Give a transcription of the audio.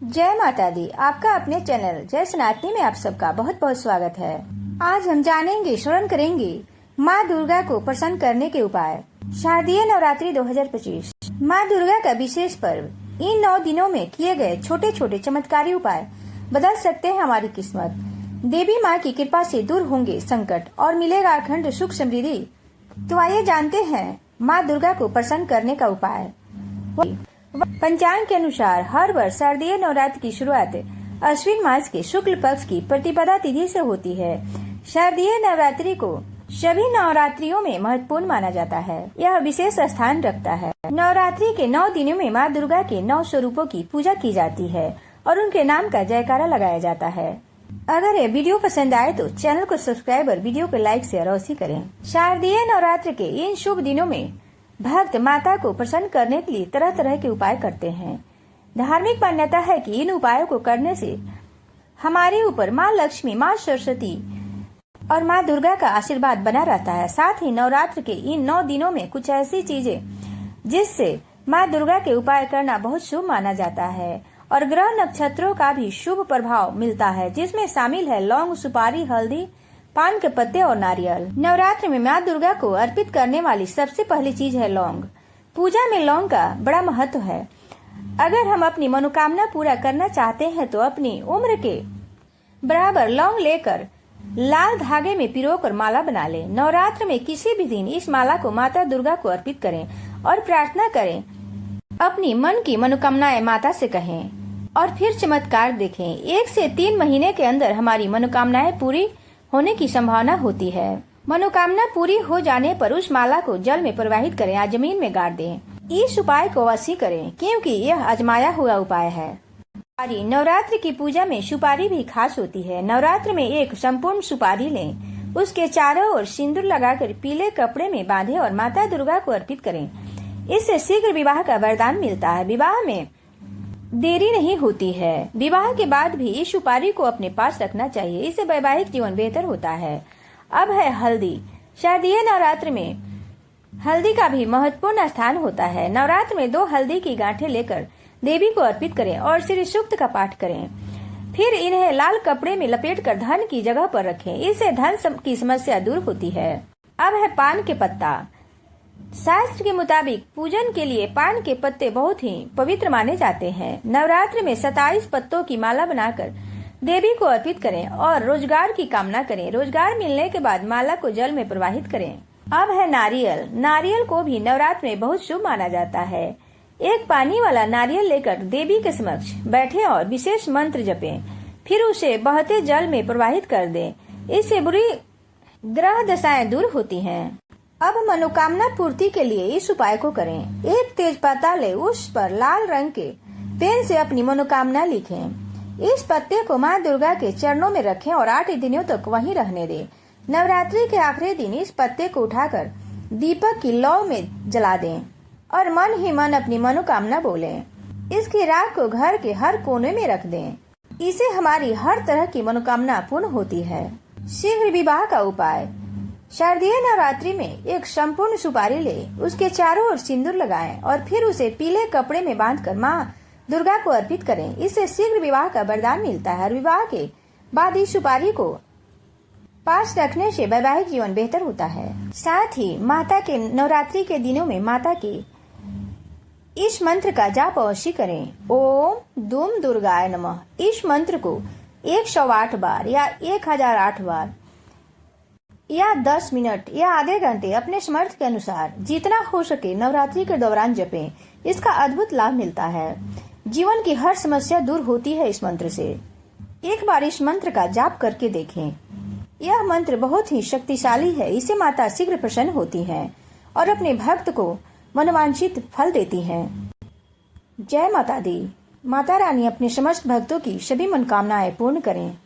जय माता दी। आपका अपने चैनल जय सनातनी में आप सबका बहुत बहुत स्वागत है। आज हम जानेंगे, श्रवण करेंगे माँ दुर्गा को प्रसन्न करने के उपाय। शारदीय नवरात्रि 2025 माँ दुर्गा का विशेष पर्व। इन 9 दिनों में किए गए छोटे छोटे चमत्कारी उपाय बदल सकते हैं हमारी किस्मत। देवी माँ की कृपा से दूर होंगे संकट और मिलेगा अखंड सुख समृद्धि। तो आइए जानते हैं माँ दुर्गा को प्रसन्न करने का उपाय। पंचांग के अनुसार हर वर्ष शारदीय नवरात्र की शुरुआत अश्विन मास के शुक्ल पक्ष की प्रतिपदा तिथि से होती है। शारदीय नवरात्रि को सभी नवरात्रियों में महत्वपूर्ण माना जाता है। यह विशेष स्थान रखता है। नवरात्रि के 9 दिनों में माँ दुर्गा के 9 स्वरूपों की पूजा की जाती है और उनके नाम का जयकारा लगाया जाता है। अगर ये वीडियो पसंद आए तो चैनल को सब्सक्राइब और वीडियो को लाइक शेयर अवश्य करें। शारदीय नवरात्र के इन शुभ दिनों में भक्त माता को प्रसन्न करने के लिए तरह तरह के उपाय करते हैं। धार्मिक मान्यता है कि इन उपायों को करने से हमारे ऊपर माँ लक्ष्मी, माँ सरस्वती और माँ दुर्गा का आशीर्वाद बना रहता है। साथ ही नवरात्र के इन 9 दिनों में कुछ ऐसी चीजें जिससे माँ दुर्गा के उपाय करना बहुत शुभ माना जाता है और ग्रह नक्षत्रों का भी शुभ प्रभाव मिलता है, जिसमें शामिल है लौंग, सुपारी, हल्दी, पान के पत्ते और नारियल। नवरात्र में माँ दुर्गा को अर्पित करने वाली सबसे पहली चीज है लौंग। पूजा में लौंग का बड़ा महत्व है। अगर हम अपनी मनोकामना पूरा करना चाहते हैं तो अपनी उम्र के बराबर लौंग लेकर लाल धागे में पिरोकर माला बना लें। नवरात्र में किसी भी दिन इस माला को माता दुर्गा को अर्पित करें और प्रार्थना करें। अपनी मन की मनोकामनाएं माता से कहें और फिर चमत्कार देखें। 1 से 3 महीने के अंदर हमारी मनोकामनाएं पूरी होने की संभावना होती है। मनोकामना पूरी हो जाने पर उस माला को जल में प्रवाहित करें या जमीन में गाड़ दें। इस उपाय को अवश्य करें क्योंकि यह आजमाया हुआ उपाय है। नवरात्र की पूजा में सुपारी भी खास होती है। नवरात्र में एक संपूर्ण सुपारी लें, उसके चारों ओर सिंदूर लगाकर पीले कपड़े में बांधें और माता दुर्गा को अर्पित करें। इससे शीघ्र विवाह का वरदान मिलता है। विवाह में देरी नहीं होती है। विवाह के बाद भी इस सुपारी को अपने पास रखना चाहिए, इससे वैवाहिक जीवन बेहतर होता है। अब है हल्दी। शारदीय नवरात्र में हल्दी का भी महत्वपूर्ण स्थान होता है। नवरात्र में 2 हल्दी की गांठें लेकर देवी को अर्पित करें और श्री सूक्त का पाठ करें। फिर इन्हें लाल कपड़े में लपेटकर धन की जगह पर रखें। इससे धन की समस्या दूर होती है। अब है पान के पत्ता। शास्त्र के मुताबिक पूजन के लिए पान के पत्ते बहुत ही पवित्र माने जाते हैं। नवरात्र में 27 पत्तों की माला बनाकर देवी को अर्पित करें और रोजगार की कामना करें। रोजगार मिलने के बाद माला को जल में प्रवाहित करें। अब है नारियल। नारियल को भी नवरात्र में बहुत शुभ माना जाता है। एक पानी वाला नारियल लेकर देवी के समक्ष बैठे और विशेष मंत्र जपें। फिर उसे बहते जल में प्रवाहित कर दें। इससे बुरी ग्रह दशाएं दूर होती हैं। अब मनोकामना पूर्ति के लिए इस उपाय को करें। एक तेज पत्ता ले, उस पर लाल रंग के पेन से अपनी मनोकामना लिखें। इस पत्ते को माँ दुर्गा के चरणों में रखें और 8 दिनों तक वहीं रहने दें। नवरात्रि के आखिरी दिन इस पत्ते को उठाकर दीपक की लौ में जला दें और मन ही मन अपनी मनोकामना बोलें। इसकी राख को घर के हर कोने में रख दें। इसे हमारी हर तरह की मनोकामना पूर्ण होती है। शीघ्र विवाह का उपाय। शारदीय नवरात्रि में एक संपूर्ण सुपारी ले, उसके चारों ओर सिंदूर लगाएं और फिर उसे पीले कपड़े में बांधकर माँ दुर्गा को अर्पित करें। इससे शीघ्र विवाह का वरदान मिलता है और विवाह के बाद इस सुपारी को पास रखने से वैवाहिक जीवन बेहतर होता है। साथ ही माता के नवरात्रि के दिनों में माता के इस मंत्र का जाप अवश्य करें। ओम दुम दुर्गाय नमः। इस मंत्र को 108 बार या 1008 बार या 10 मिनट या आधे घंटे अपने समर्थ के अनुसार जितना हो सके नवरात्रि के दौरान जपें। इसका अद्भुत लाभ मिलता है। जीवन की हर समस्या दूर होती है इस मंत्र से। एक बार इस मंत्र का जाप करके देखें। यह मंत्र बहुत ही शक्तिशाली है। इसे माता शीघ्र प्रसन्न होती हैं और अपने भक्त को मनोवांछित फल देती हैं। जय माता दी। माता रानी अपने समस्त भक्तों की सभी मनोकामनाएं पूर्ण करें।